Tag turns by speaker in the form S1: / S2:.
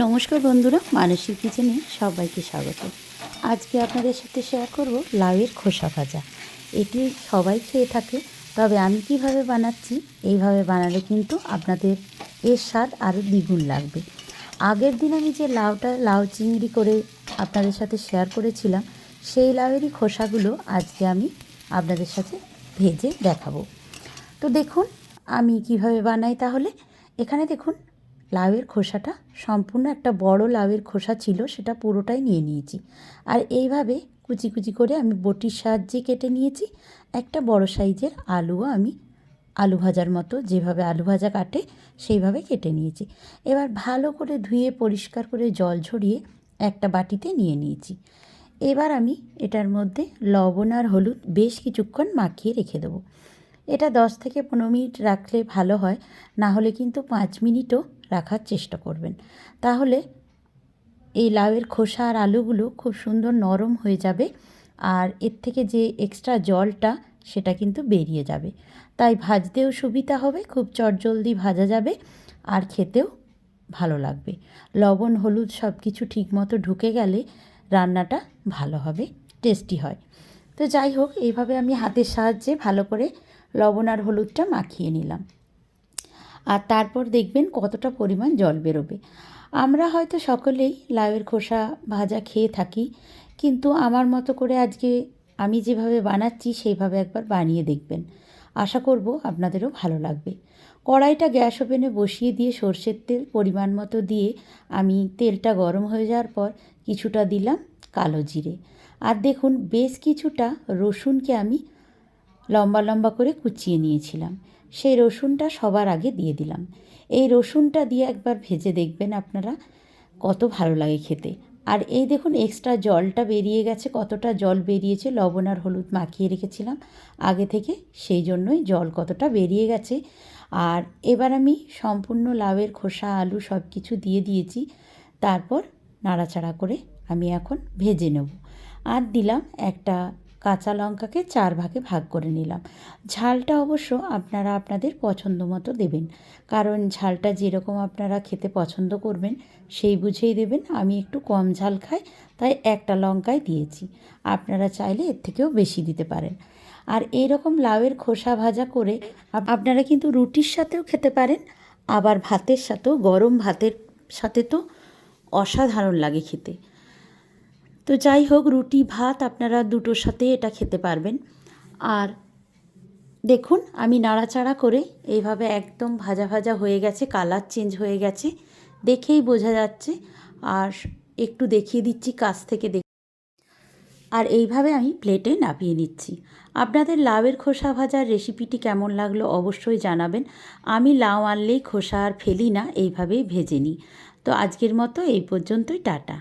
S1: নমস্কার বন্ধুরা, মানসী কিচেনে সবাইকে স্বাগত। আজকে আপনাদের সাথে শেয়ার করব লাউয়ের খোসা ভাজা। এটি সবাই খেয়ে থাকে, তবে আমি কিভাবে বানাচ্ছি, এইভাবে বানালে কিন্তু আপনাদের এর স্বাদ আরও দ্বিগুণ লাগবে। আগের দিন আমি যে লাউ চিংড়ি করে আপনাদের সাথে শেয়ার করেছিলাম, সেই লাউয়েরই খোসাগুলো আজকে আমি আপনাদের সাথে ভেজে দেখাবো। তো দেখুন আমি কিভাবে বানাই। তাহলে এখানে দেখুন, লাউয়ের খোসাটা সম্পূর্ণ একটা বড় লাউয়ের খোসা ছিল, সেটা পুরোটাই নিয়ে নিয়েছি। আর এইভাবে কুচি কুচি করে আমি বটির সাহায্যে কেটে নিয়েছি। একটা বড় সাইজের আলুও আমি আলু ভাজার মতো যেভাবে আলু ভাজা কাটে সেইভাবে কেটে নিয়েছি। এবার ভালো করে ধুয়ে পরিষ্কার করে জল ঝরিয়ে একটা বাটিতে নিয়ে নিয়েছি। এবার আমি এটার মধ্যে লবণ আর হলুদ বেশ কিছুক্ষণ মাখিয়ে রেখে দেবো। এটা 10 থেকে 15 মিনিট রাখলে ভালো হয়, না হলে কিন্তু 5 মিনিটও রাখার চেষ্টা করবেন। তাহলে এই লাউয়ের খোসা আর আলুগুলো খুব সুন্দর নরম হয়ে যাবে, আর এর থেকে যে এক্সট্রা জলটা সেটা কিন্তু বেরিয়ে যাবে। তাই ভাজতেও সুবিধা হবে, খুব চটজলদি ভাজা যাবে, আর খেতেও ভালো লাগবে। লবণ হলুদ সব কিছু ঠিকমতো ঢুকে গেলে রান্নাটা ভালো হবে, টেস্টি হয়। তো যাই হোক, এইভাবে আমি হাতের সাহায্যে ভালো করে লবণ আর হলুদটা মাখিয়ে নিলাম। আর তারপর দেখবেন কতটা পরিমাণ জল বেরোবে। আমরা হয়তো সকলেই লাউয়ের খোসা ভাজা খেয়ে থাকি, কিন্তু আমার মতো করে আজকে আমি যেভাবে বানাচ্ছি সেইভাবে একবার বানিয়ে দেখবেন। আশা করব আপনাদেরও ভালো লাগবে। কড়াইটা গ্যাস ওভেনে বসিয়ে দিয়ে সর্ষের তেল পরিমাণ মতো দিয়ে আমি তেলটা গরম হয়ে যাওয়ার পর কিছুটা দিলাম কালো জিরে। আর দেখুন, বেশ কিছুটা রসুনকে আমি লম্বা লম্বা করে কুচিয়ে নিয়েছিলাম, সেই রসুনটা সবার আগে দিয়ে দিলাম। এই রসুনটা দিয়ে একবার ভেজে দেখবেন আপনারা, কত ভালো লাগে খেতে। আর এই দেখুন, এক্সট্রা জলটা বেরিয়ে গেছে, কতটা জল বেরিয়েছে, লবণ আর হলুদ মাখিয়ে রেখেছিলাম আগে থেকে, সেই জন্যই জল কতটা বেরিয়ে গেছে। আর এবার আমি সম্পূর্ণ লাউয়ের খোসা আলু সব কিছু দিয়ে দিয়েছি। তারপর নাড়াচাড়া করে আমি এখন ভেজে নেব। আর দিলাম একটা কাঁচা লঙ্কাকে 4 ভাগে ভাগ করে নিলাম। ঝালটা অবশ্য আপনারা আপনাদের পছন্দ মতো দেবেন, কারণ ঝালটা যেরকম আপনারা খেতে পছন্দ করবেন সেই বুঝেই দেবেন। আমি একটু কম ঝাল খাই, তাই একটা লঙ্কাই দিয়েছি। আপনারা চাইলে এর থেকেও বেশি দিতে পারেন। আর এইরকম লাউয়ের খোসা ভাজা করে আপনারা কিন্তু রুটির সাথেও খেতে পারেন, আবার ভাতের সাথেও, গরম ভাতের সাথে তো অসাধারণ লাগে খেতে। তো যাই হোক, রুটি ভাত আপনারা দুটোর সাথে এটা খেতে পারবেন। আর দেখুন, আমি নাড়াচাড়া করে এইভাবে একদম ভাজা ভাজা হয়ে গেছে, কালার চেঞ্জ হয়ে গেছে, দেখেই বোঝা যাচ্ছে। আর একটু দেখিয়ে দিচ্ছি কাছ থেকে আর এইভাবে আমি প্লেটে নামিয়ে নিচ্ছি। আপনাদের লাউয়ের খোসা ভাজার রেসিপিটি কেমন লাগলো অবশ্যই জানাবেন। আমি লাউ আনলেই খোসা আর ফেলি না, এইভাবেই ভেজে নিই। তো আজকের মতো এই পর্যন্তই, টাটা।